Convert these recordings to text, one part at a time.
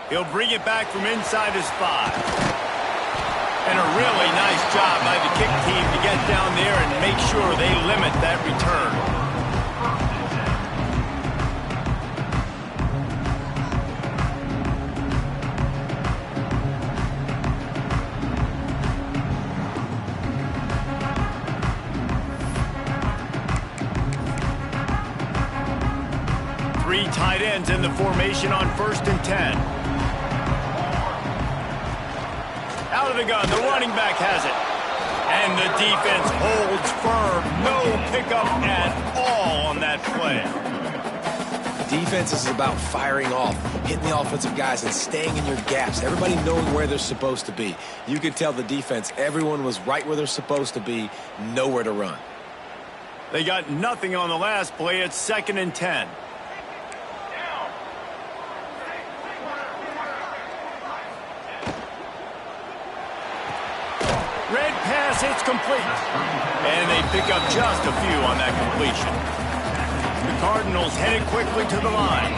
He'll bring it back from inside his 5. And a really nice job by the kick team to get down there and make sure they limit that return. Three tight ends in the formation on 1st and 10. Out of the gun, the running back has it. And the defense holds firm. No pickup at all on that play. Defense is about firing off, hitting the offensive guys and staying in your gaps. Everybody knowing where they're supposed to be. You could tell the defense, everyone was right where they're supposed to be, nowhere to run. They got nothing on the last play. It's 2nd and 10. Red pass, it's complete. And they pick up just a few on that completion. The Cardinals headed quickly to the line.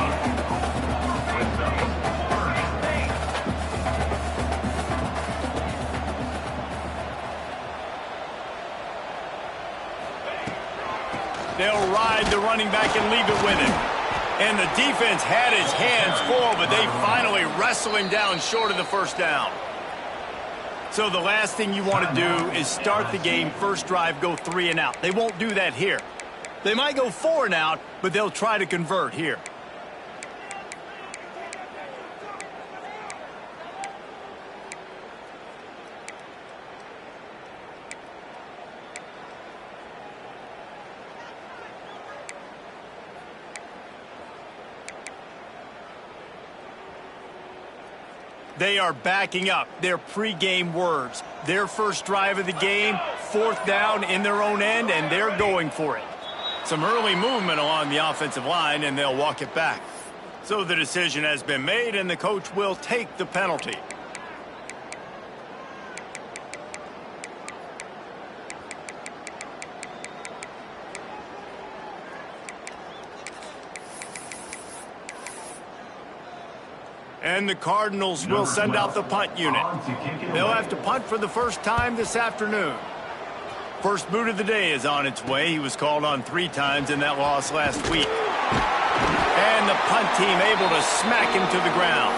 They'll ride the running back and leave it with him. And the defense had his hands full, but they finally wrestle him down short of the first down. So the last thing you want to do is start the game, first drive, go 3 and out. They won't do that here. They might go 4 and out, but they'll try to convert here. They are backing up their pregame words. Their first drive of the game, 4th down in their own end, and they're going for it. Some early movement along the offensive line, and they'll walk it back. So the decision has been made, and the coach will take the penalty. And the Cardinals will send out the punt unit. They'll have to punt for the first time this afternoon. First boot of the day is on its way. He was called on 3 times in that loss last week. And the punt team able to smack him to the ground.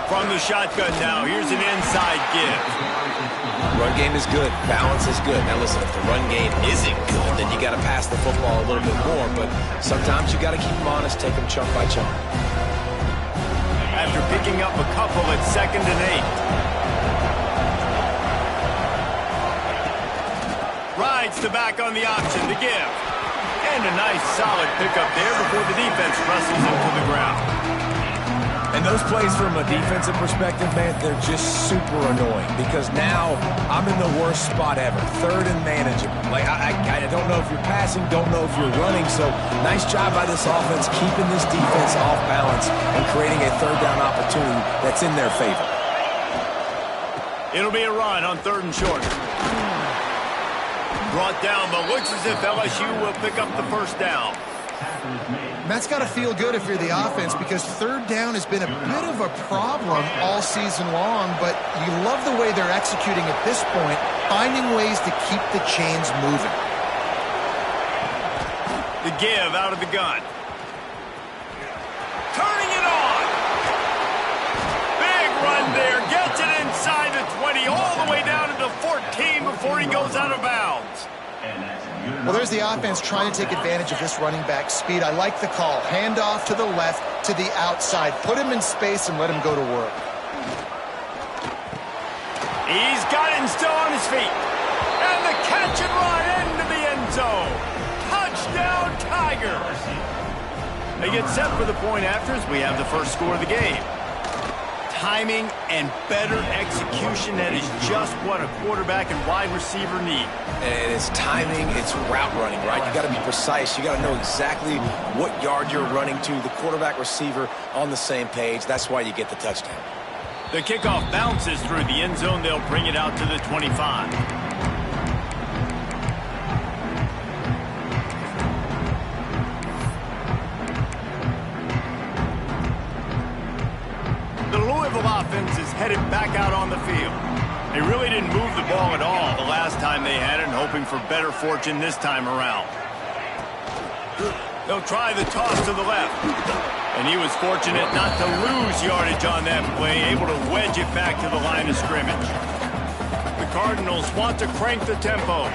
From the shotgun now, here's an inside give. Run game is good. Balance is good. Now listen, if the run game isn't good, then you got to pass the football a little bit more. But sometimes you got to keep them honest, take them chunk by chunk. After picking up a couple at 2nd and 8. Rides the back on the option to give. And a nice solid pickup there before the defense wrestles him to the ground. And those plays from a defensive perspective, man, they're just super annoying because now I'm in the worst spot ever, 3rd and manageable. Like, I don't know if you're passing, don't know if you're running, so nice job by this offense keeping this defense off balance and creating a 3rd down opportunity that's in their favor. It'll be a run on 3rd and short. Brought down, but looks as if LSU will pick up the first down. That's got to feel good if you're the offense because 3rd down has been a bit of a problem all season long, but you love the way they're executing at this point, finding ways to keep the chains moving. The give out of the gun. Turning it on. Big run there. Gets it inside the 20, all the way down to the 14 before he goes out of bounds. Well, there's the offense trying to take advantage of this running back's speed. I like the call. Hand off to the left, to the outside. Put him in space and let him go to work. He's got him still on his feet. And the catch and run into the end zone. Touchdown, Tigers. They get set for the point after as we have the first score of the game. timing and better execution. That is just what a quarterback and wide receiver need. And it's timing, it's route running, right? You got to be precise. You got to know exactly what yard you're running to. The quarterback, receiver on the same page. That's why you get the touchdown. The kickoff bounces through the end zone. They'll bring it out to the 25. The Louisville offense is headed back out on the field. They really didn't move the ball at all the last time they had it, and hoping for better fortune this time around. They'll try the toss to the left. And he was fortunate not to lose yardage on that play, able to wedge it back to the line of scrimmage. The Cardinals want to crank the tempo.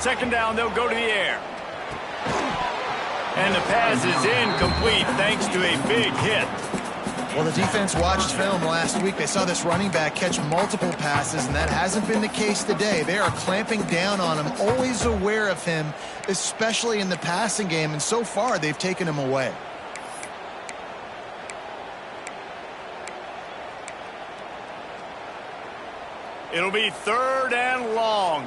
Second down, they'll go to the air. And the pass is incomplete thanks to a big hit. Well, the defense watched film last week. They saw this running back catch multiple passes, and that hasn't been the case today. They are clamping down on him, always aware of him, especially in the passing game, and so far they've taken him away. It'll be third and long.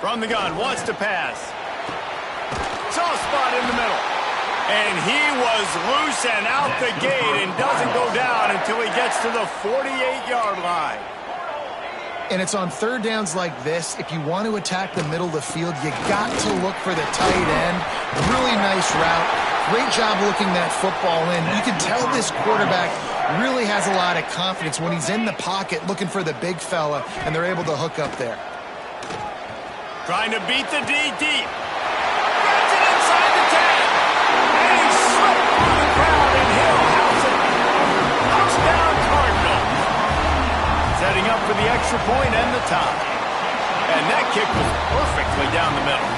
From the gun, wants to pass. Soft spot in the middle. And he was loose and out the gate and doesn't go down until he gets to the 48-yard line. And it's on third downs like this. If you want to attack the middle of the field, you got to look for the tight end. Really nice route. Great job looking that football in. You can tell this quarterback really has a lot of confidence when he's in the pocket looking for the big fella, and they're able to hook up there. Trying to beat the D deep. Gets it inside the 10. And he slipped through the crowd, and Hill house it. Touchdown Cardinal. Setting up for the extra point and the tie. And that kick was perfectly down the middle.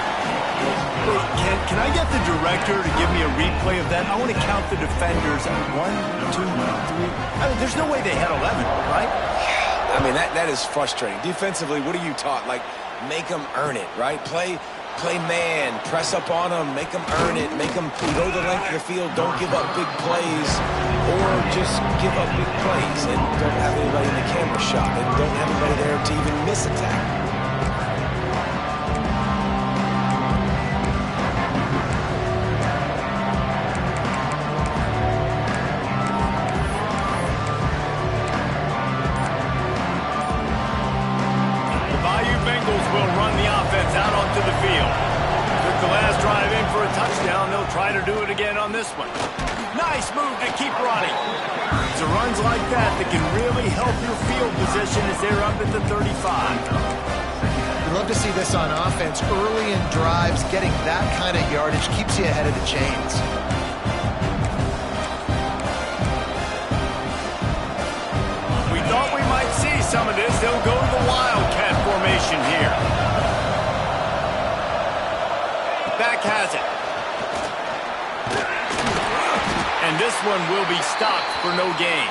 Wait, can I get the director to give me a replay of that? I want to count the defenders. 1, 2, 3. I mean, there's no way they had 11, right? I mean, that is frustrating. Defensively, what are you taught? Like, make them earn it, right? Play man, press up on them, make them earn it, make them go the length of the field, don't give up big plays, or just give up big plays and don't have anybody in the camera shot and don't have anybody there to even miss a tackle. Out onto the field. Took the last drive in for a touchdown. They'll try to do it again on this one. Nice move to keep running. It's the runs like that can really help your field position as they're up at the 35. You love to see this on offense. Early in drives, getting that kind of yardage keeps you ahead of the chains. We thought we might see some of this. They'll go to the Wildcat formation here. Back has it. And this one will be stopped for no gain.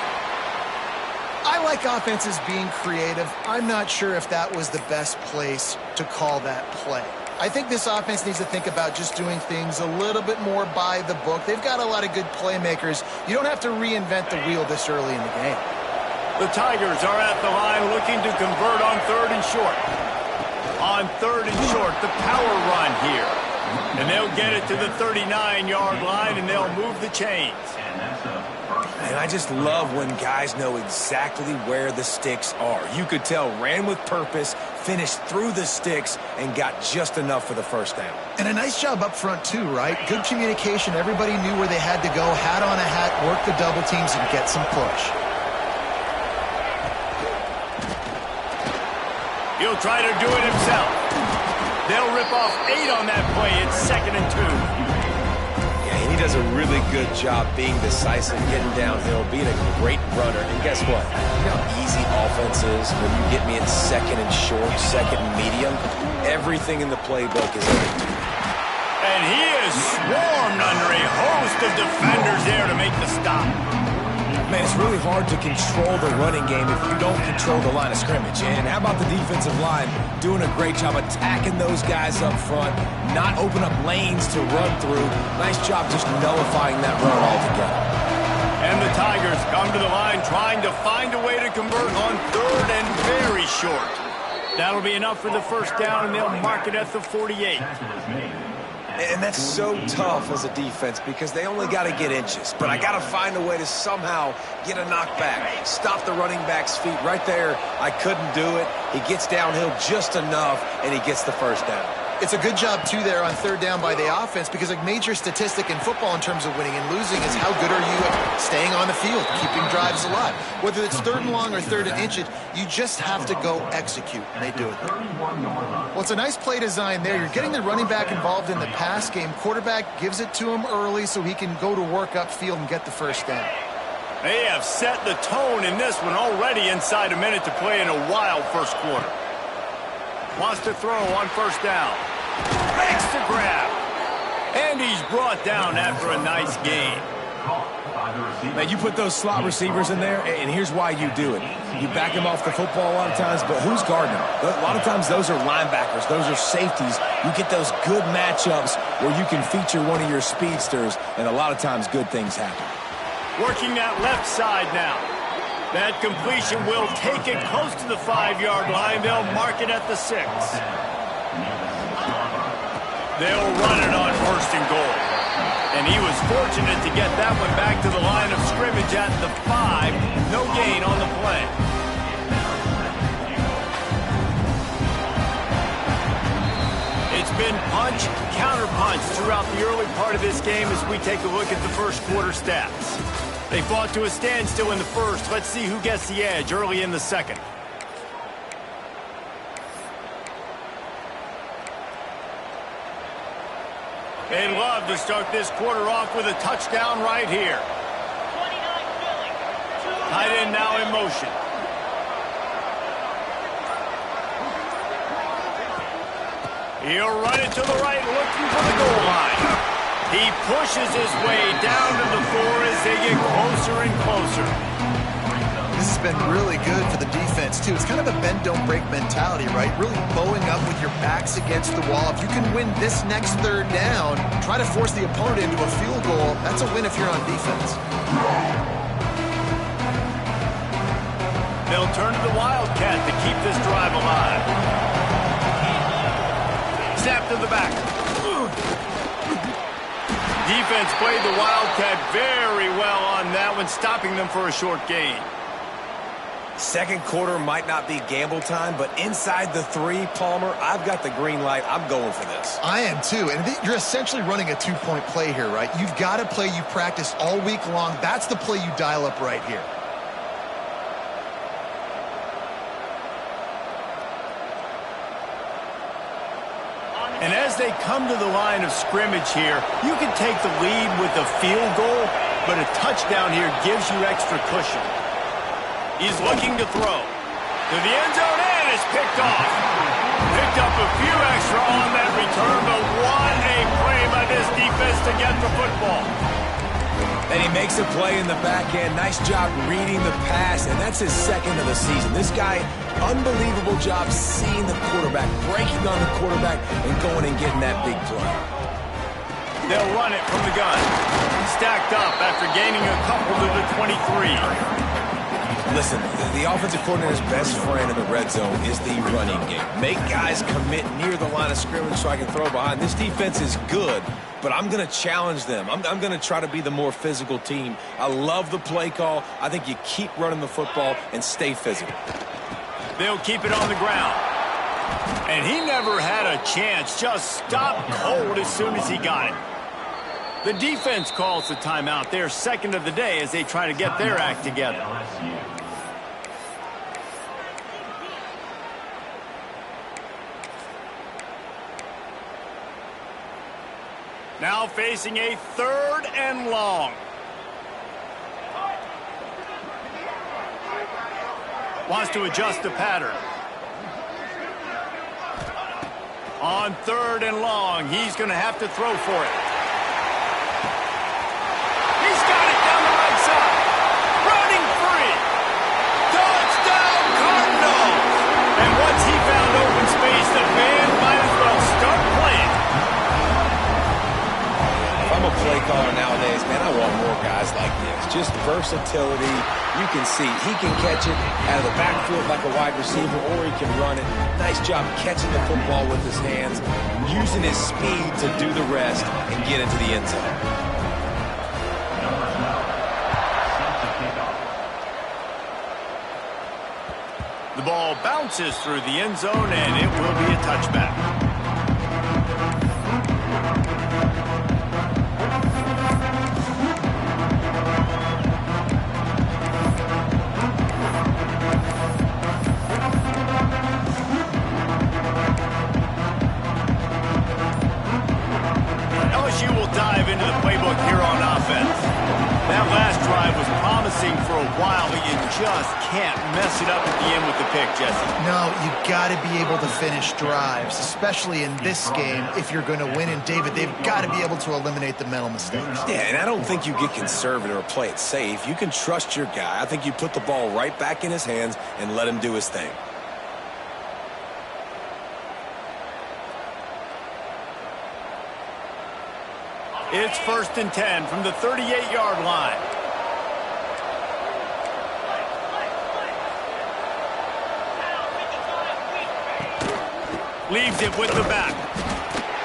I like offenses being creative. I'm not sure if that was the best place to call that play. I think this offense needs to think about just doing things a little bit more by the book. They've got a lot of good playmakers. You don't have to reinvent the wheel this early in the game. The Tigers are at the line looking to convert on third and short. On third and short, the power run here. And they'll get it to the 39-yard line, and they'll move the chains. And I just love when guys know exactly where the sticks are. You could tell ran with purpose, finished through the sticks, and got just enough for the first down. And a nice job up front, too, right? Good communication. Everybody knew where they had to go, hat on a hat, work the double teams, and get some push. He'll try to do it himself. They'll rip off 8 on that play. It's 2nd and 2. Yeah, and he does a really good job being decisive, getting downhill, being a great runner. And guess what? You know how easy offense is when you get me in 2nd and short, 2nd and medium? Everything in the playbook is open. And he is swarmed under a host of defenders there to make the stop. Man, it's really hard to control the running game if you don't control the line of scrimmage. And how about the defensive line doing a great job attacking those guys up front, not open up lanes to run through. Nice job just nullifying that run altogether. And the Tigers come to the line trying to find a way to convert on third and very short. That'll be enough for the first down, and they'll mark it at the 48. And that's so tough as a defense because they only got to get inches. But I got to find a way to somehow get a knockback, stop the running back's feet. Right there, I couldn't do it. He gets downhill just enough, and he gets the first down. It's a good job, too, there on third down by the offense because a major statistic in football in terms of winning and losing is how good are you at staying on the field, keeping drives alive. Whether it's third and long or third and inches, you just have to go execute, and they do it. Well, it's a nice play design there. You're getting the running back involved in the pass game. Quarterback gives it to him early so he can go to work upfield and get the first down. They have set the tone in this one already inside a minute to play in a wild first quarter. Wants to throw on first down. Makes the grab. And he's brought down after a nice gain. Man, you put those slot receivers in there, and here's why you do it. You back them off the football a lot of times, but who's guarding them? A lot of times those are linebackers. Those are safeties. You get those good matchups where you can feature one of your speedsters, and a lot of times good things happen. Working that left side now. That completion will take it close to the 5-yard line. They'll mark it at the 6. They'll run it on first and goal. And he was fortunate to get that one back to the line of scrimmage at the 5. No gain on the play. It's been punch, counter-punch throughout the early part of this game as we take a look at the first quarter stats. They fought to a standstill in the first. Let's see who gets the edge early in the second. They'd love to start this quarter off with a touchdown right here. Tight end now in motion. He'll run it to the right, looking for the goal line. He pushes his way down to the 4 as they get closer and closer. This has been really good for the defense, too. It's kind of a bend-don't-break mentality, right? Really bowing up with your backs against the wall. If you can win this next third down, try to force the opponent into a field goal. That's a win if you're on defense. They'll turn to the Wildcat to keep this drive alive. Snap to the back. Defense played the Wildcat very well on that one, stopping them for a short gain. Second quarter might not be gamble time, but inside the 3, Palmer, I've got the green light. I'm going for this. I am, too. And you're essentially running a 2-point play here, right? You've got a play you practice all week long. That's the play you dial up right here. And as they come to the line of scrimmage here, you can take the lead with a field goal, but a touchdown here gives you extra cushion. He's looking to throw. To the end zone, and it's picked off. Picked up a few extra on that return, but what a play by this defense to get the football. And he makes a play in the back end. Nice job reading the pass, and that's his second of the season. This guy, unbelievable job seeing the quarterback, breaking on the quarterback, and going and getting that big play. They'll run it from the gun. Stacked up after gaining a couple to the 23. Listen, the offensive coordinator's best friend in the red zone is the running game. Make guys commit near the line of scrimmage so I can throw behind. This defense is good, but I'm going to challenge them. I'm going to try to be the more physical team. I love the play call. I think you keep running the football and stay physical. They'll keep it on the ground. And he never had a chance. Just stopped cold as soon as he got it. The defense calls the timeout. Their second of the day as they try to get their act together. Now facing a third and long. Wants to adjust the pattern. On third and long, he's going to have to throw for it. He's got it down the right side. just versatility. You can see he can catch it out of the backfield like a wide receiver, or he can run it. Nice job catching the football with his hands, using his speed to do the rest and get into the end zone. The ball bounces through the end zone, and it will be a touchback. LSU will dive into the playbook here on offense. That last drive was promising for a while, but you just can't mess it up at the end with the pick, Jesse. No, you got to be able to finish drives, especially in this game if you're going to win. And, David, they've got to be able to eliminate the mental mistakes. Yeah, and I don't think you get conservative or play it safe. You can trust your guy. I think you put the ball right back in his hands and let him do his thing. It's 1st and 10 from the 38-yard line. Leaves it with the back.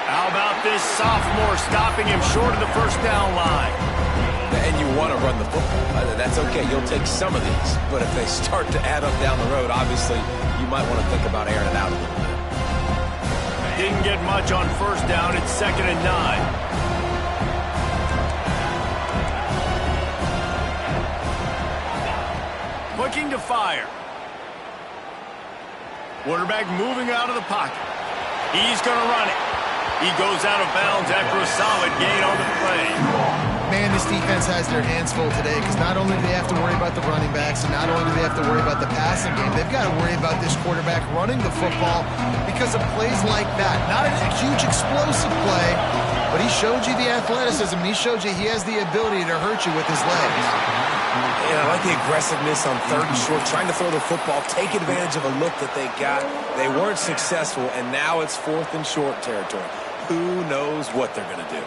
How about this sophomore stopping him short of the first down line? And you want to run the football. That's okay. You'll take some of these. But if they start to add up down the road, obviously, you might want to think about airing it out a little bit. Didn't get much on first down. It's 2nd and 9. Looking to fire. Quarterback moving out of the pocket. He's going to run it. He goes out of bounds after a solid gain on the play. Man, this defense has their hands full today because not only do they have to worry about the running backs and not only do they have to worry about the passing game, they've got to worry about this quarterback running the football because of plays like that. Not a huge explosive play, but he showed you the athleticism. He showed you he has the ability to hurt you with his legs. Yeah, I like the aggressiveness on 3rd and short, trying to throw the football, take advantage of a look that they got. They weren't successful, and now it's 4th and short territory. Who knows what they're going to do?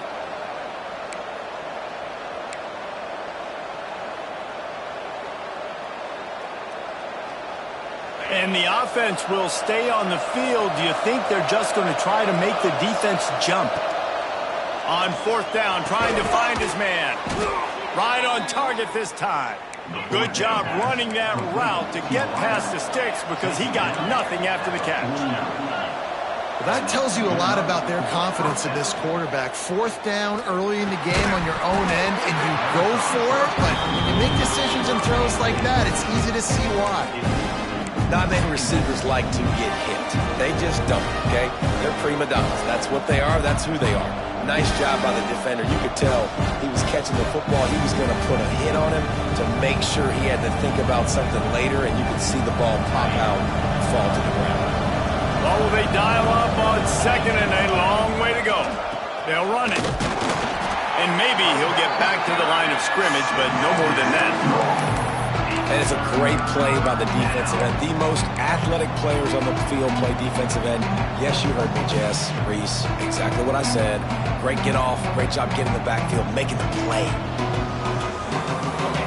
And the offense will stay on the field. Do you think they're just going to try to make the defense jump? On 4th down, trying to find his man. Right on target this time. Good job running that route to get past the sticks because he got nothing after the catch. Well, that tells you a lot about their confidence in this quarterback. 4th down early in the game on your own end, and you go for it, but when you make decisions and throws like that, it's easy to see why. Not many receivers like to get hit. They just don't, okay? They're prima donnas. That's what they are. That's who they are. Nice job by the defender. You could tell he was catching the football. He was going to put a hit on him to make sure he had to think about something later, and you could see the ball pop out and fall to the ground. Oh, they dial up on 2nd and a long way to go. They'll run it. And maybe he'll get back to the line of scrimmage, but no more than that. And it's a great play by the defensive end. The most athletic players on the field play defensive end. Yes, you heard me, Jess, Reese. Exactly what I said. Great get off. Great job getting the backfield, making the play.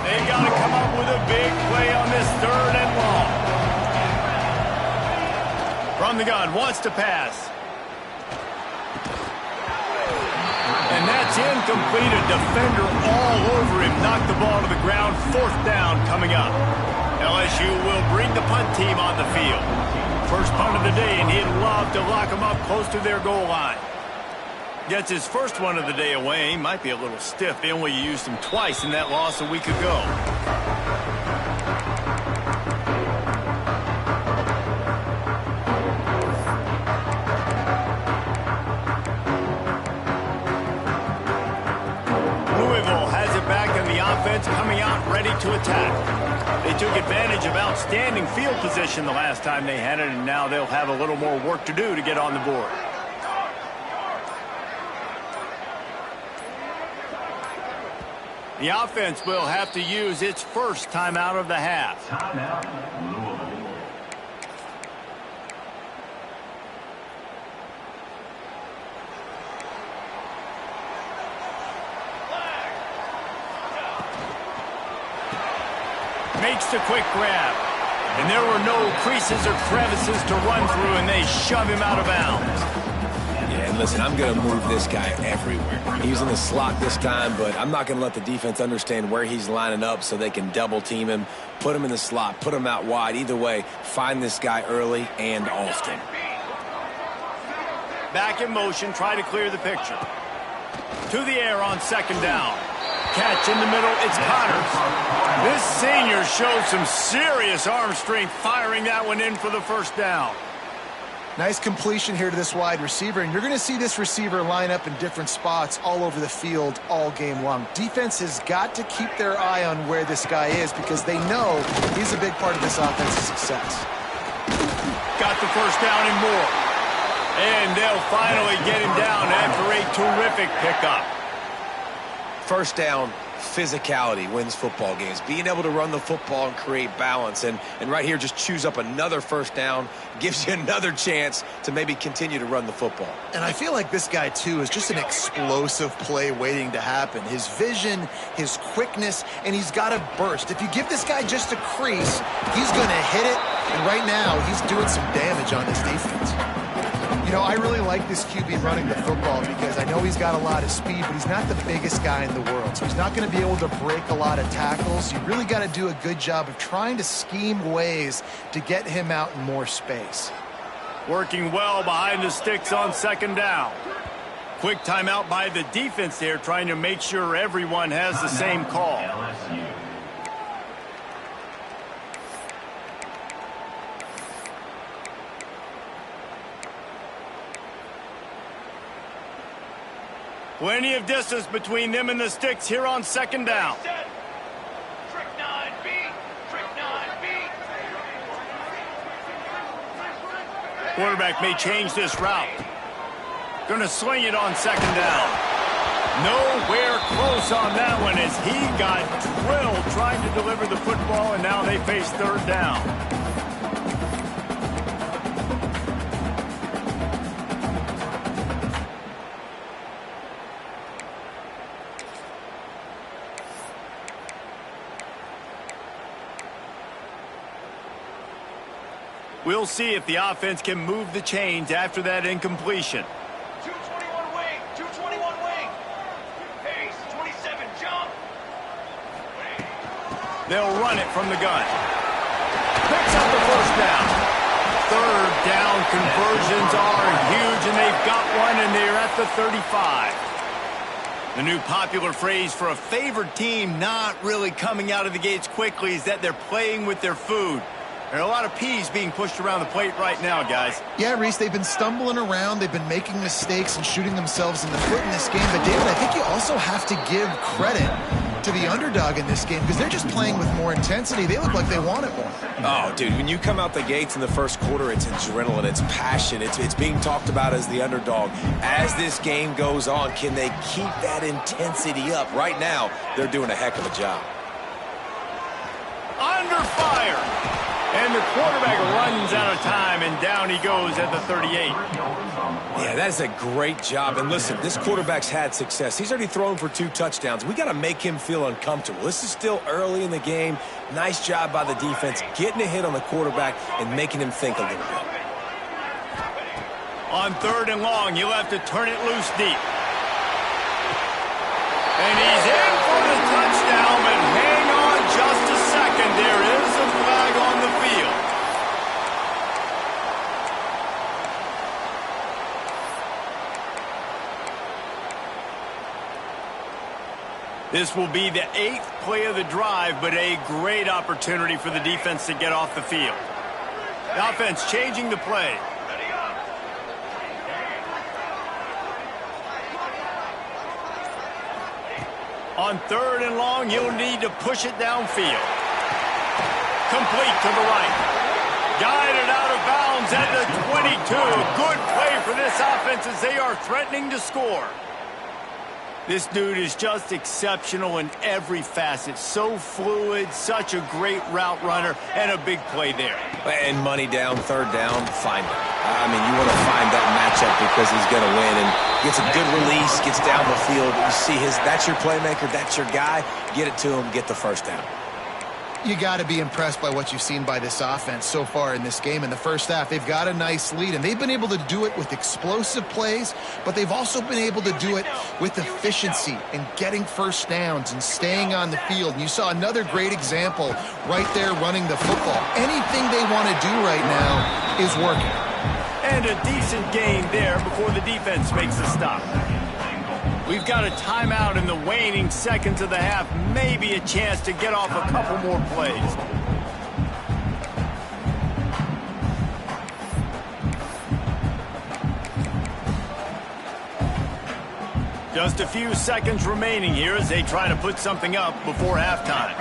They got to come up with a big play on this 3rd and long. From the gun, wants to pass. And that's incomplete. A defender all over him. Knocked the ball to the ground. 4th down coming up. LSU will bring the punt team on the field. First punt of the day, and he'd love to lock them up close to their goal line. Gets his first one of the day away. He might be a little stiff. They only used him twice in that loss a week ago. Coming out ready to attack. They took advantage of outstanding field position the last time they had it, and now they'll have a little more work to do to get on the board. The offense will have to use its first timeout of the half. Makes the quick grab. And there were no creases or crevices to run through, and they shove him out of bounds. Yeah, and listen, I'm going to move this guy everywhere. He's in the slot this time, but I'm not going to let the defense understand where he's lining up so they can double team him, put him in the slot, put him out wide. Either way, find this guy early and often. Back in motion, try to clear the picture. To the air on second down. Catch in the middle, it's Connors. This senior showed some serious arm strength firing that one in for the first down. Nice completion here to this wide receiver, and you're going to see this receiver line up in different spots all over the field all game long. Defense has got to keep their eye on where this guy is because they know he's a big part of this offense's success. Got the first down and more. And they'll finally get him down after a terrific pickup. First down, physicality wins football games. Being able to run the football and create balance. And right here, just choose up another first down, gives you another chance to maybe continue to run the football. And I feel like this guy, too, is just an explosive play waiting to happen. His vision, his quickness, and he's got a burst. If you give this guy just a crease, he's going to hit it. And right now, he's doing some damage on this defense. You know, I really like this QB running the football because I know he's got a lot of speed, but he's not the biggest guy in the world. So he's not going to be able to break a lot of tackles. You really got to do a good job of trying to scheme ways to get him out in more space. Working well behind the sticks on second down. Quick timeout by the defense there, trying to make sure everyone has the same call. Plenty of distance between them and the sticks here on second down. Quarterback may change this route. Going to swing it on second down. Nowhere close on that one as he got drilled trying to deliver the football, and now they face third down. We'll see if the offense can move the chains after that incompletion. 221 wing, 221 wing. Pace, 27 jump. They'll run it from the gun. Picks up the first down. Third down conversions are huge, and they've got one, and they're at the 35. The new popular phrase for a favored team not really coming out of the gates quickly is that they're playing with their food. There are a lot of peas being pushed around the plate right now, guys. Yeah, Reese, they've been stumbling around. They've been making mistakes and shooting themselves in the foot in this game. But, David, I think you also have to give credit to the underdog in this game because they're just playing with more intensity. They look like they want it more. Oh, dude, when you come out the gates in the first quarter, it's adrenaline, it's passion, it's being talked about as the underdog. As this game goes on, can they keep that intensity up? Right now, they're doing a heck of a job. Under fire. And the quarterback runs out of time, and down he goes at the 38. Yeah, that is a great job. And listen, this quarterback's had success. He's already thrown for 2 touchdowns. We got to make him feel uncomfortable. This is still early in the game. Nice job by the defense, getting a hit on the quarterback and making him think a little bit. On third and long, you'll have to turn it loose deep. And he's in for the touchdown, but hang on just a second. There is a flag on the field. This will be the 8th play of the drive, but a great opportunity for the defense to get off the field. The offense changing the play. On third and long, you'll need to push it downfield. Complete to the right. Guided out of bounds at the 22. Good play for this offense as they are threatening to score. This dude is just exceptional in every facet. So fluid, such a great route runner, and a big play there. And money down, third down, find him. I mean, you want to find that matchup because he's going to win. And gets a good release, gets down the field. You see that's your playmaker, that's your guy. Get it to him, get the first down. You got to be impressed by what you've seen by this offense so far in this game. In the first half, they've got a nice lead, and they've been able to do it with explosive plays, but they've also been able to do it with efficiency and getting first downs and staying on the field. And you saw another great example right there running the football. Anything they want to do right now is working. And a decent gain there before the defense makes a stop. We've got a timeout in the waning seconds of the half. Maybe a chance to get off a couple more plays. Just a few seconds remaining here as they try to put something up before halftime.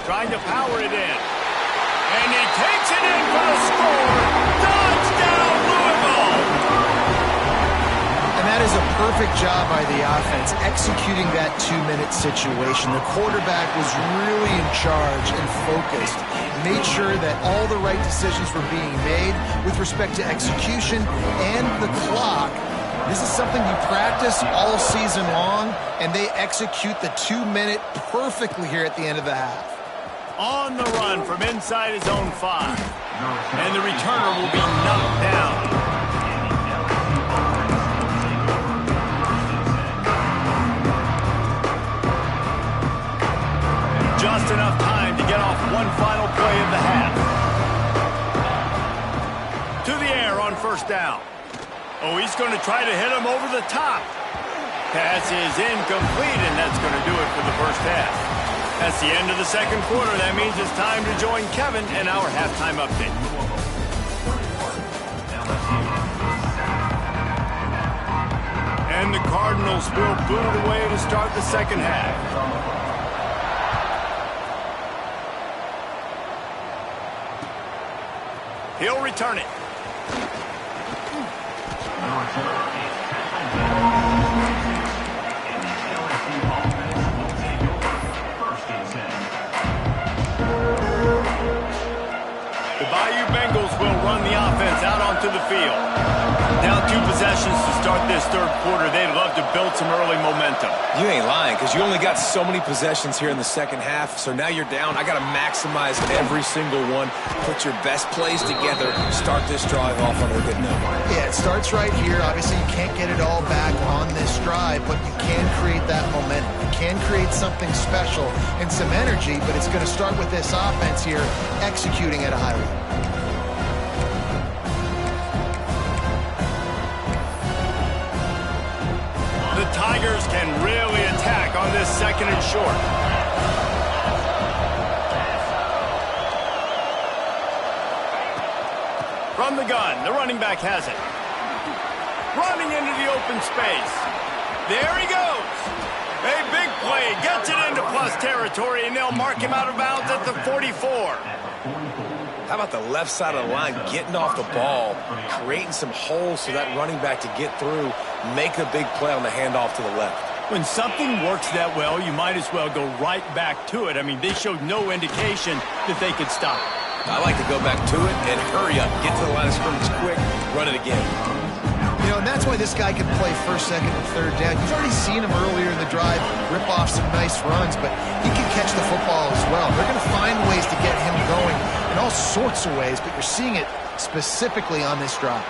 Trying to power it in. And he takes it in for the score. Touchdown, Louisville! And that is a perfect job by the offense, executing that 2-minute situation. The quarterback was really in charge and focused. Made sure that all the right decisions were being made with respect to execution and the clock. This is something you practice all season long, and they execute the 2-minute perfectly here at the end of the half. On the run from inside his own 5. And the returner will be knocked down. Just enough time to get off one final play of the half. To the air on first down. Oh, he's going to try to hit him over the top. Pass is incomplete, and that's going to do it for the first half. That's the end of the second quarter. That means it's time to join Kevin in our halftime update. And the Cardinals will boot it away to start the second half. He'll return it. Run the offense out onto the field. Down 2 possessions to start this third quarter. They'd love to build some early momentum. You ain't lying, because you only got so many possessions here in the second half, so now you're down. I got to maximize every single one. Put your best plays together. Start this drive off on a good note. Yeah, it starts right here. Obviously, you can't get it all back on this drive, but you can create that momentum. You can create something special and some energy, but it's going to start with this offense here executing at a high level. The Tigers can really attack on this second and short. From the gun, the running back has it. Running into the open space. There he goes. A big play, gets it into plus territory, and they'll mark him out of bounds at the 44. How about the left side of the line getting off the ball, creating some holes for that running back to get through, make a big play on the handoff to the left. When something works that well, you might as well go right back to it. I mean, they showed no indication that they could stop it. I like to go back to it and hurry up, get to the line of scrimmage quick, run it again. You know, and that's why this guy can play first, second, and third down. You've already seen him earlier in the drive rip off some nice runs, but he can catch the football as well. They're going to find ways to get him going in all sorts of ways, but you're seeing it specifically on this drive.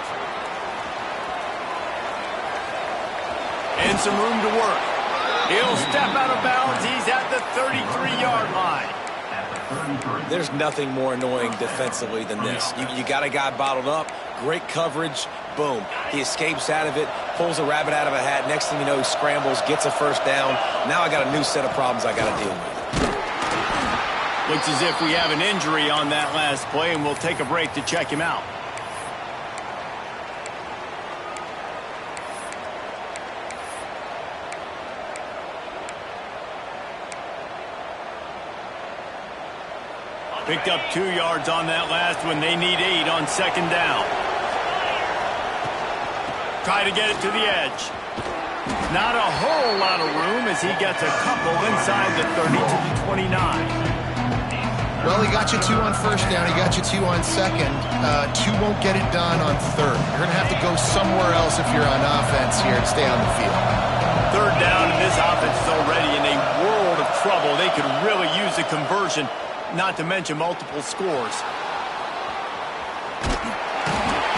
And some room to work. He'll step out of bounds. He's at the 33-yard line. There's nothing more annoying defensively than this. You got a guy bottled up, great coverage, boom. He escapes out of it, pulls a rabbit out of a hat. Next thing you know, he scrambles, gets a first down. Now I got a new set of problems I got to deal with. Looks as if we have an injury on that last play, and we'll take a break to check him out. Picked up 2 yards on that last one. They need 8 on second down. Try to get it to the edge. Not a whole lot of room as he gets a couple inside the 30 to the 29. Well, he got you 2 on first down. He got you 2 on second. 2 won't get it done on third. You're going to have to go somewhere else if you're on offense here to stay on the field. Third down, and this offense is already in a world of trouble. They could really use a conversion, not to mention multiple scores.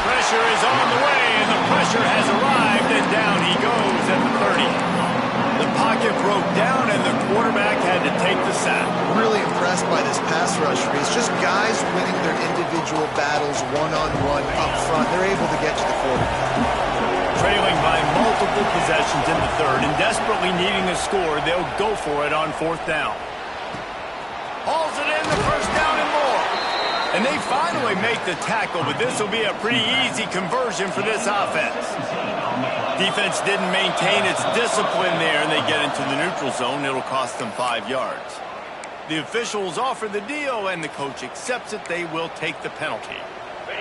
Pressure is on the way, and the pressure has arrived, and down he goes at the 30. The pocket broke down, and the quarterback had to take the sack. Really impressed by this pass rush. It's just guys winning their individual battles one-on-one up front. They're able to get to the quarterback. Trailing by multiple possessions in the third and desperately needing a score, they'll go for it on fourth down. Hauls it in, the first down and more. And they finally make the tackle, but this will be a pretty easy conversion for this offense. Defense didn't maintain its discipline there, and they get into the neutral zone. It'll cost them 5 yards. The officials offer the deal, and the coach accepts it. They will take the penalty.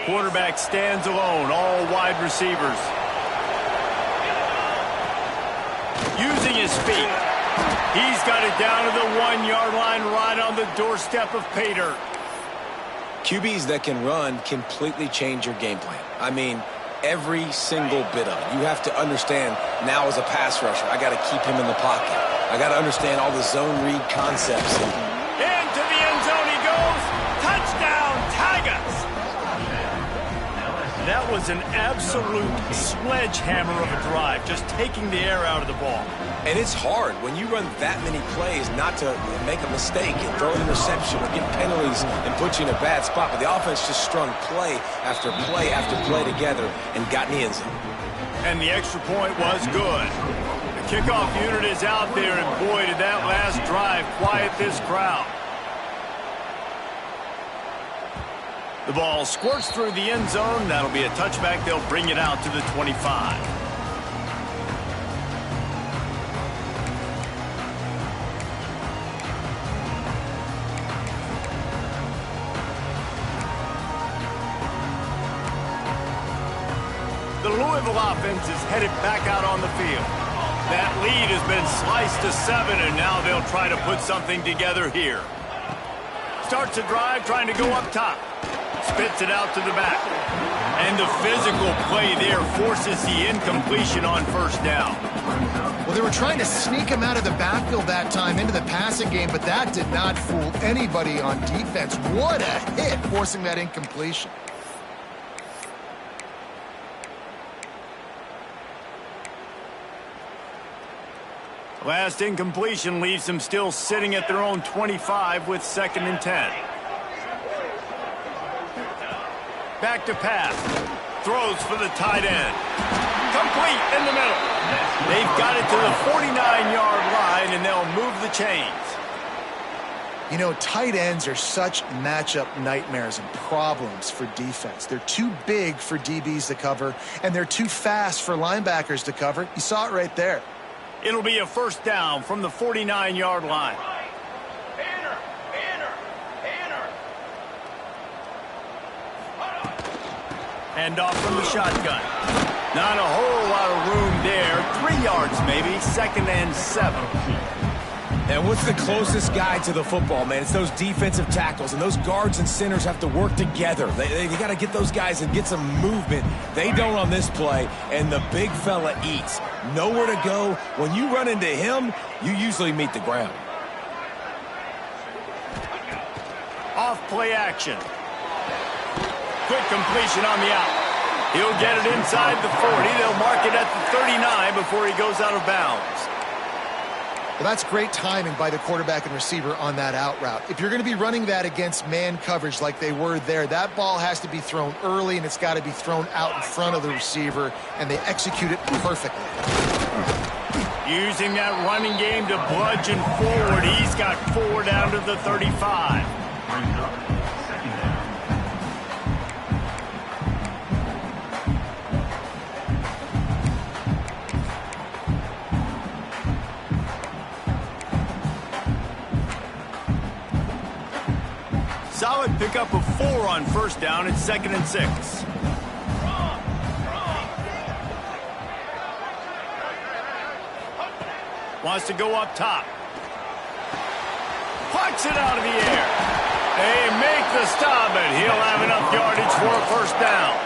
Quarterback stands alone, all wide receivers. Using his feet. He's got it down to the 1-yard line, right on the doorstep of pay dirt. QBs that can run completely change your game plan. I mean, every single bit of it. You have to understand now as a pass rusher, I got to keep him in the pocket. I got to understand all the zone read concepts. Into the end zone he goes. Touchdown, Tigers! That was an absolute sledgehammer of a drive, just taking the air out of the ball. And it's hard when you run that many plays not to make a mistake and throw an interception or get penalties and put you in a bad spot. But the offense just strung play after play after play together and got in the end zone. And the extra point was good. The kickoff unit is out there, and boy, did that last drive quiet this crowd. The ball squirts through the end zone. That'll be a touchback. They'll bring it out to the 25. The Louisville offense is headed back out on the field. That lead has been sliced to 7, and now they'll try to put something together here. Starts a drive trying to go up top. Spits it out to the back. And the physical play there forces the incompletion on first down. Well, they were trying to sneak him out of the backfield that time into the passing game, but that did not fool anybody on defense. What a hit, forcing that incompletion. Last incompletion leaves them still sitting at their own 25 with 2nd and 10. Back to pass. Throws for the tight end. Complete in the middle. They've got it to the 49-yard line, and they'll move the chains. You know, tight ends are such matchup nightmares and problems for defense. They're too big for DBs to cover, and they're too fast for linebackers to cover. You saw it right there. It'll be a first down from the 49-yard line. Hand off from the shotgun. Not a whole lot of room there. 3 yards maybe. 2nd and 7. And what's the closest guy to the football, man? It's those defensive tackles, and those guards and centers have to work together. They got to get those guys and get some movement. They don't on this play, and the big fella eats. Nowhere to go. When you run into him, you usually meet the ground. Off play action. Quick completion on the out. He'll get it inside the 40. They'll mark it at the 39 before he goes out of bounds. Well, that's great timing by the quarterback and receiver on that out route. If you're going to be running that against man coverage like they were there, that ball has to be thrown early, and it's got to be thrown out in front of the receiver, and they execute it perfectly. Using that running game to bludgeon forward. He's got 4 down to the 35. Solid pickup of 4 on first down. It's 2nd and 6. Wants to go up top. Plucks it out of the air. They the stop, but he'll have enough yardage for a first down.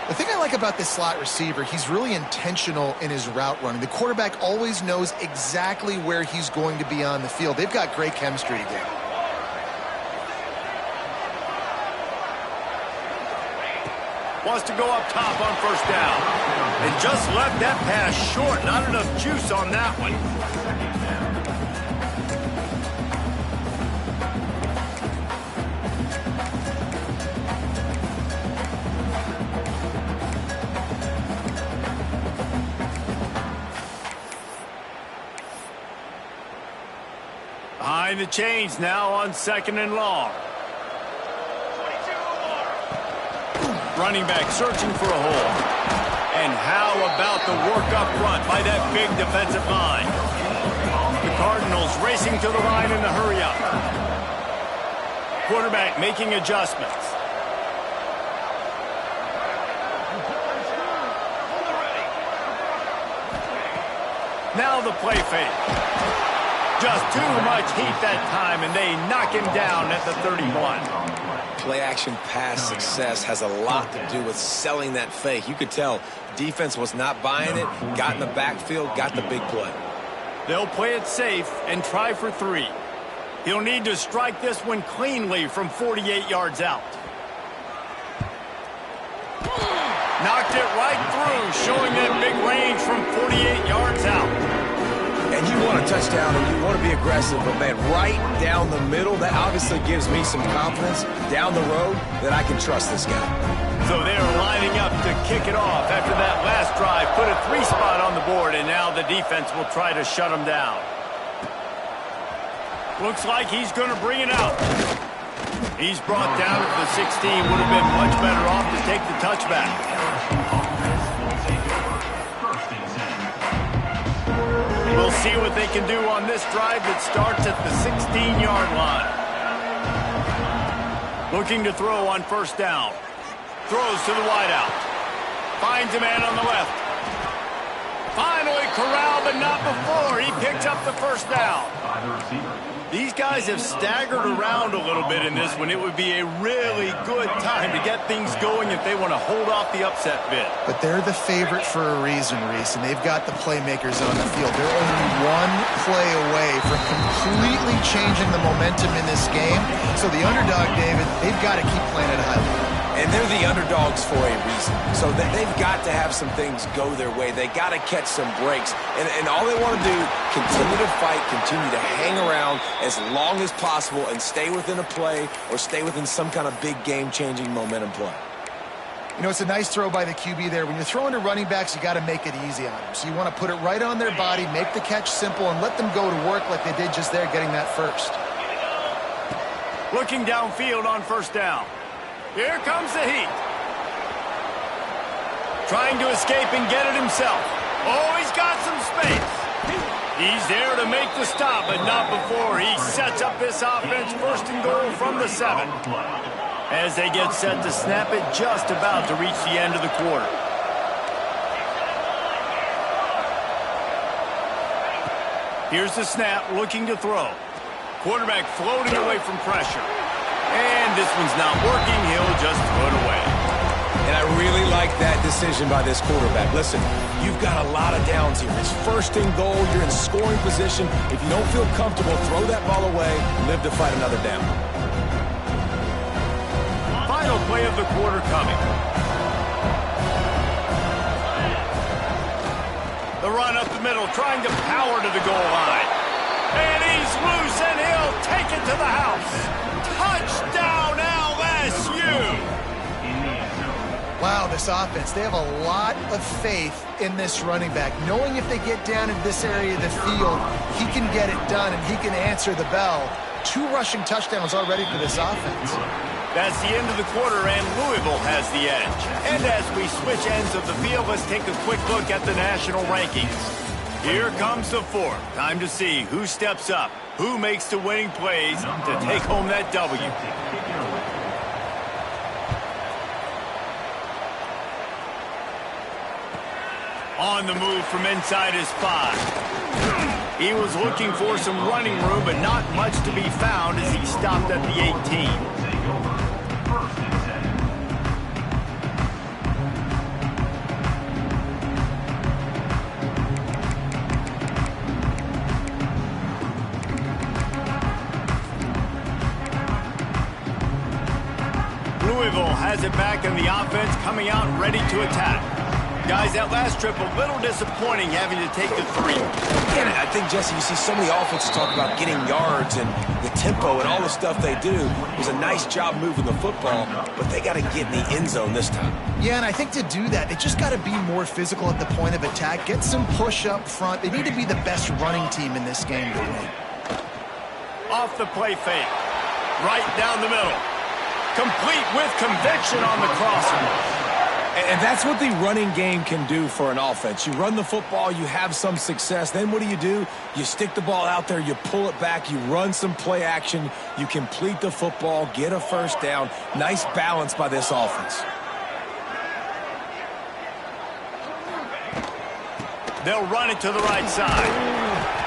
The thing I like about this slot receiver, he's really intentional in his route running. The quarterback always knows exactly where he's going to be on the field. They've got great chemistry together. Wants to go up top on first down. And just left that pass short. Not enough juice on that one. Behind the chains now on 2nd and long. Running back searching for a hole. And how about the work up front by that big defensive line? The Cardinals racing to the line in the hurry up. Quarterback making adjustments. Now the play fake. Just too much heat that time, and they knock him down at the 31. Play-action pass success has a lot to do with selling that fake. You could tell defense was not buying it, got in the backfield, got the big play. They'll play it safe and try for 3. He'll need to strike this one cleanly from 48 yards out. Knocked it right through, showing that big range from 48 yards out. And you want a touchdown and you want to be aggressive, but man, right down the middle, that obviously gives me some confidence down the road that I can trust this guy. So they're lining up to kick it off after that last drive. Put a 3 spot on the board, and now the defense will try to shut him down. Looks like he's going to bring it out. He's brought down at the 16. Would have been much better off to take the touchback. We'll see what they can do on this drive that starts at the 16-yard line. Looking to throw on first down. Throws to the wideout. Finds a man on the left. Finally corralled, but not before. He picks up the first down. These guys have staggered around a little bit in this one. It would be a really good time to get things going if they want to hold off the upset bid. But they're the favorite for a reason, Reese, and they've got the playmakers on the field. They're only one play away from completely changing the momentum in this game. So the underdog, David, they've got to keep playing at a high level. And they're the underdogs for a reason. So they've got to have some things go their way. They got to catch some breaks. And all they want to do, continue to fight, continue to hang around as long as possible and stay within a play or stay within some kind of big game-changing momentum play. You know, it's a nice throw by the QB there. When you're throwing to running backs, you got to make it easy on them. So you want to put it right on their body, make the catch simple, and let them go to work like they did just there, getting that first. Looking downfield on first down. Here comes the heat. Trying to escape and get it himself. Oh, he's got some space. He's there to make the stop, but not before he sets up this offense. First and goal from the 7. As they get set to snap it, just about to reach the end of the quarter. Here's the snap, looking to throw. Quarterback floating away from pressure. And this one's not working. He'll just throw it away. And I really like that decision by this quarterback. Listen, you've got a lot of downs here. It's first and goal. You're in scoring position. If you don't feel comfortable, throw that ball away. Live to fight another down. Final play of the quarter coming. The run up the middle, trying to power to the goal line. And he's loose, and he'll take it to the house. Touchdown, LSU! Wow, this offense, they have a lot of faith in this running back. Knowing if they get down in this area of the field, he can get it done and he can answer the bell. 2 rushing touchdowns already for this offense. That's the end of the quarter, and Louisville has the edge. And as we switch ends of the field, let's take a quick look at the national rankings. Here comes the 4th. Time to see who steps up, who makes the winning plays to take home that W. On the move from inside his 5. He was looking for some running room, but not much to be found as he stopped at the 18. Louisville has it back in the offense, coming out ready to attack. Guys, that last trip, a little disappointing having to take the 3. Again, I think, Jesse, you see so many offenses talk about getting yards and the tempo and all the stuff they do. It was a nice job moving the football, but they got to get in the end zone this time. Yeah, and I think to do that, they just got to be more physical at the point of attack, get some push up front. They need to be the best running team in this game today. Off the play fake, right down the middle. Complete with conviction on the crosser. And that's what the running game can do for an offense. You run the football, you have some success. Then what do? You stick the ball out there, you pull it back, you run some play action, you complete the football, get a first down. Nice balance by this offense. They'll run it to the right side.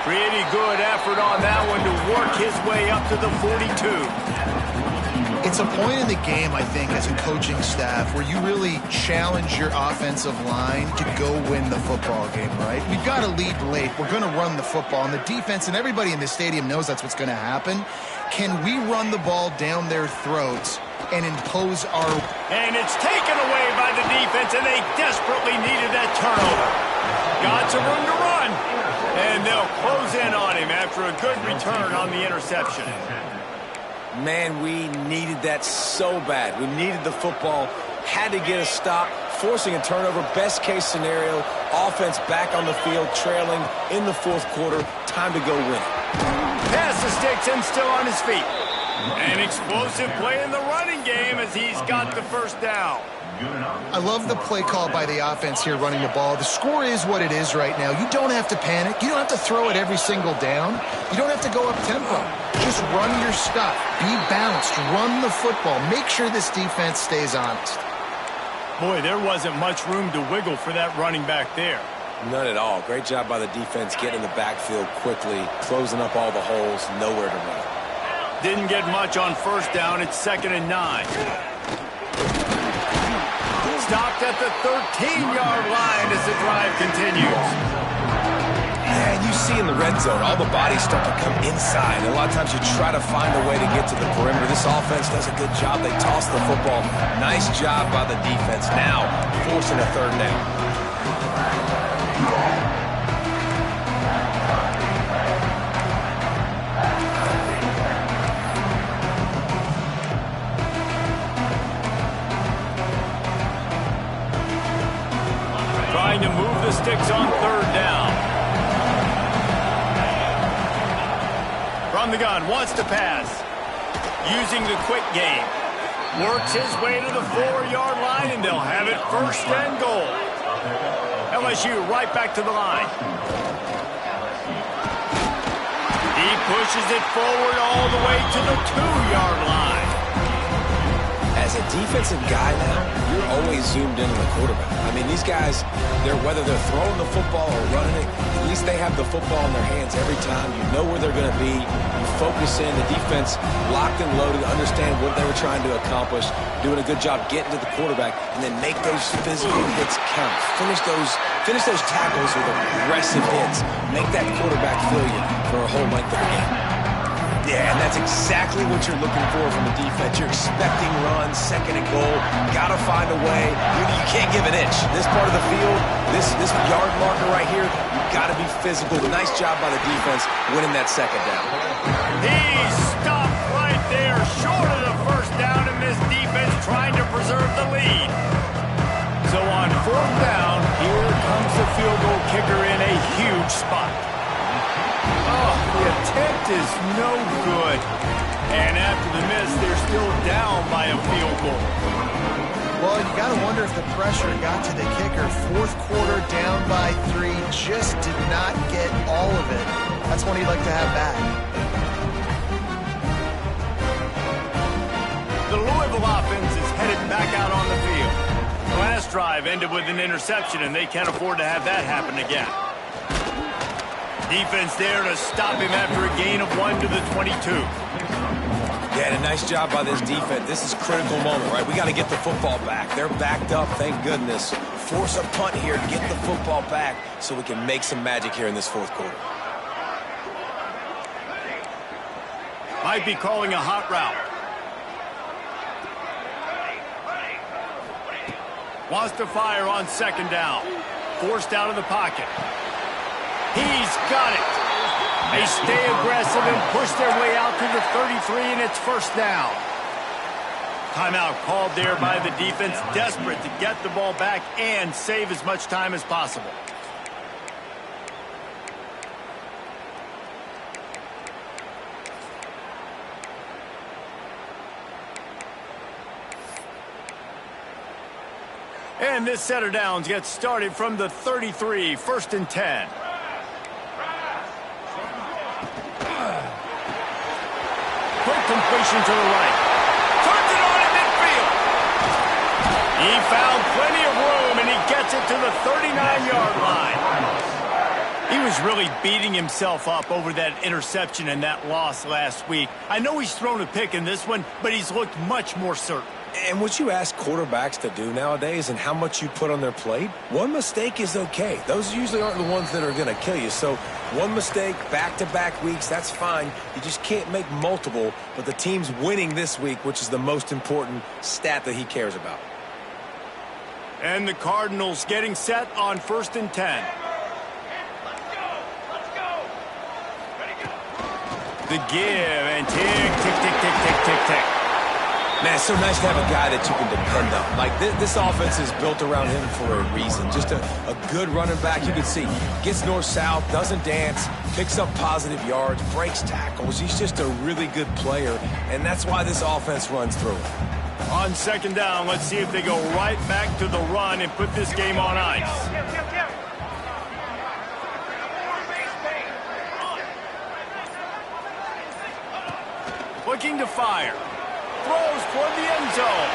Pretty good effort on that one to work his way up to the 42. It's a point in the game, I think, as a coaching staff where you really challenge your offensive line to go win the football game, right? We've got to lead late. We're going to run the football. And the defense and everybody in the stadium knows that's what's going to happen. Can we run the ball down their throats and impose our... And it's taken away by the defense, and they desperately needed that turnover. Got some room to run. And they'll close in on him after a good return on the interception. Man, we needed that so bad. We needed the football, had to get a stop, forcing a turnover. Best case scenario, offense back on the field, trailing in the fourth quarter. Time to go win. Pass the sticks and still on his feet. An explosive play in the running game as he's got the first down. I love the play call by the offense here running the ball. The score is what it is right now. You don't have to panic. You don't have to throw it every single down. You don't have to go up tempo. Just run your stuff. Be balanced. Run the football. Make sure this defense stays honest. Boy, there wasn't much room to wiggle for that running back there. None at all. Great job by the defense getting in the backfield quickly, closing up all the holes, nowhere to run. Didn't get much on first down. It's 2nd and 9. Stopped at the 13-yard line as the drive continues. Yeah, and you see in the red zone, all the bodies start to come inside. A lot of times you try to find a way to get to the perimeter. This offense does a good job. They toss the football. Nice job by the defense. Now forcing a 3rd down. Trying to move the sticks on 3rd down. From the gun, wants to pass. Using the quick game. Works his way to the 4-yard line, and they'll have it 1st and goal. LSU right back to the line. He pushes it forward all the way to the 2-yard line. As a defensive guy now, you're always zoomed in on the quarterback. I mean, these guys, whether they're throwing the football or running it, at least they have the football in their hands every time. You know where they're going to be. You focus in. The defense locked and loaded, understand what they were trying to accomplish, doing a good job getting to the quarterback, and then make those physical hits count. Finish those tackles with aggressive hits. Make that quarterback feel you for a whole length of the game. Yeah, and that's exactly what you're looking for from the defense. You're expecting runs, 2nd and goal. Got to find a way. You can't give an inch. This part of the field, this yard marker right here, you've got to be physical. Nice job by the defense winning that 2nd down. He stopped right there, short of the 1st down, and this defense trying to preserve the lead. So on 4th down, here comes the field goal kicker in a huge spot. Oh, the attempt is no good. And after the miss, they're still down by a field goal. Well, you got to wonder if the pressure got to the kicker. 4th quarter, down by 3, just did not get all of it. That's one he'd like to have back. The Louisville offense is headed back out on the field. The last drive ended with an interception, and they can't afford to have that happen again. Defense there to stop him after a gain of 1 to the 22. Yeah, and a nice job by this defense. This is a critical moment, right? We got to get the football back. They're backed up, thank goodness. Force a punt here, get the football back so we can make some magic here in this fourth quarter. Might be calling a hot route. Wants to fire on second down. Forced out of the pocket. He's got it. They stay aggressive and push their way out to the 33, and it's first down. Timeout called there by the defense, desperate to get the ball back and save as much time as possible. And this set of downs gets started from the 33, 1st and 10. Quick completion to the right. Turns it on in midfield. He found plenty of room, and he gets it to the 39-yard line. He was really beating himself up over that interception and that loss last week. I know he's thrown a pick in this one, but he's looked much more certain. And what you ask quarterbacks to do nowadays and how much you put on their plate, one mistake is okay. Those usually aren't the ones that are going to kill you. So one mistake, back-to-back weeks, that's fine. You just can't make multiple. But the team's winning this week, which is the most important stat that he cares about. And the Cardinals getting set on 1st and 10. The give and tick, tick, tick, tick, tick, tick, tick. Man, it's so nice to have a guy that you can depend on. Like, this offense is built around him for a reason. Just a good running back. You can see, gets north-south, doesn't dance, picks up positive yards, breaks tackles. He's just a really good player, and that's why this offense runs through him. On second down, let's see if they go right back to the run and put this game on ice. Looking to fire. Throws toward the end zone.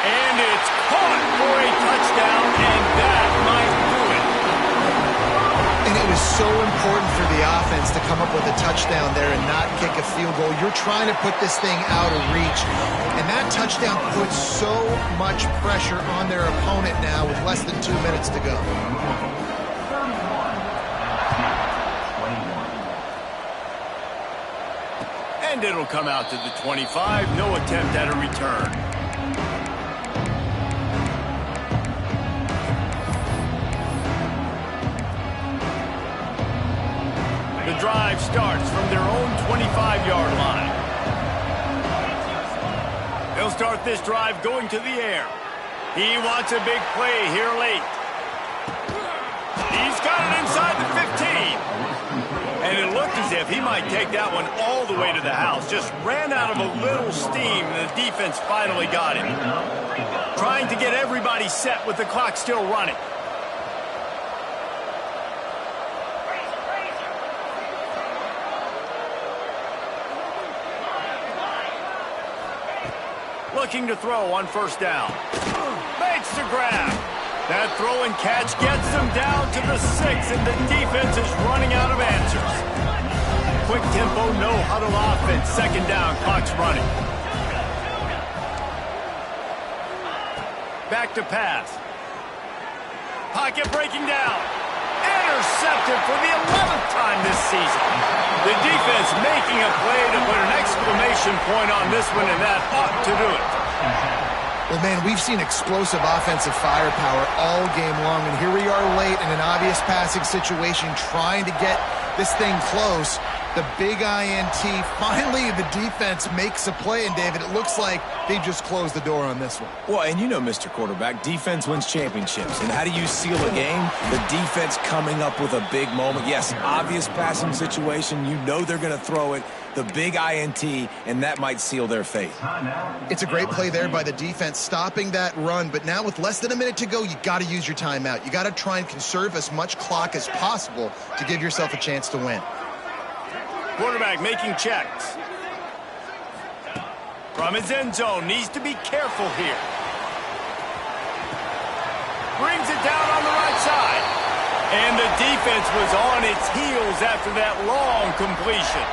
And it's caught for a touchdown, and that might do it. And it was so important for the offense to come up with a touchdown there and not kick a field goal. You're trying to put this thing out of reach. And that touchdown puts so much pressure on their opponent now with less than 2 minutes to go. And it'll come out to the 25. No attempt at a return. The drive starts from their own 25-yard line. They'll start this drive going to the air. He wants a big play here late. He's got it inside the 15. And it looked as if he might take that one all the way to the house. Just ran out of a little steam, and the defense finally got him. Trying to get everybody set with the clock still running. Looking to throw on first down. Makes the grab. That throw and catch gets them down to the 6, and the defense is running out of answers. Quick tempo, no huddle offense. Second down, clock's running. Back to pass. Pocket breaking down. Intercepted for the 11th time this season. The defense making a play to put an exclamation point on this one, and that ought to do it. Well, man, we've seen explosive offensive firepower all game long, and here we are late in an obvious passing situation trying to get this thing close. The big INT, finally the defense makes a play, and David, it looks like they just closed the door on this one. Well, and you know, Mr. Quarterback, defense wins championships. And how do you seal a game? The defense coming up with a big moment. Yes, obvious passing situation. You know they're going to throw it. The big INT, and that might seal their fate. It's a great play there by the defense, stopping that run. But now with less than a minute to go, you got to use your timeout. You got to try and conserve as much clock as possible to give yourself a chance to win. Quarterback making checks. From his end zone, needs to be careful here. Brings it down on the right side. And the defense was on its heels after that long completion.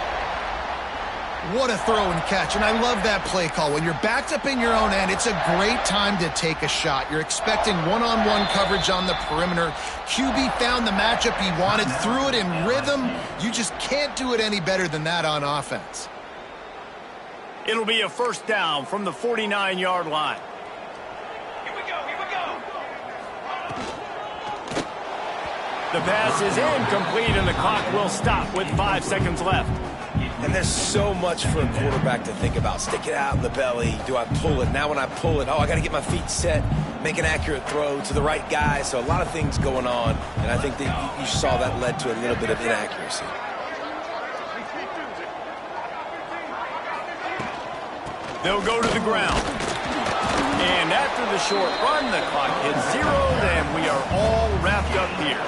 What a throw and catch, and I love that play call. When you're backed up in your own end, it's a great time to take a shot. You're expecting one-on-one coverage on the perimeter. QB found the matchup he wanted, threw it in rhythm. You just can't do it any better than that on offense. It'll be a first down from the 49-yard line. Here we go, here we go. The pass is incomplete, and the clock will stop with 5 seconds left. And there's so much for a quarterback to think about. Stick it out in the belly. Do I pull it? Now when I pull it, I got to get my feet set, make an accurate throw to the right guy. So a lot of things going on, and I think that you saw that led to a little bit of inaccuracy. They'll go to the ground. And after the short run, the clock hits 0, and we are all wrapped up here.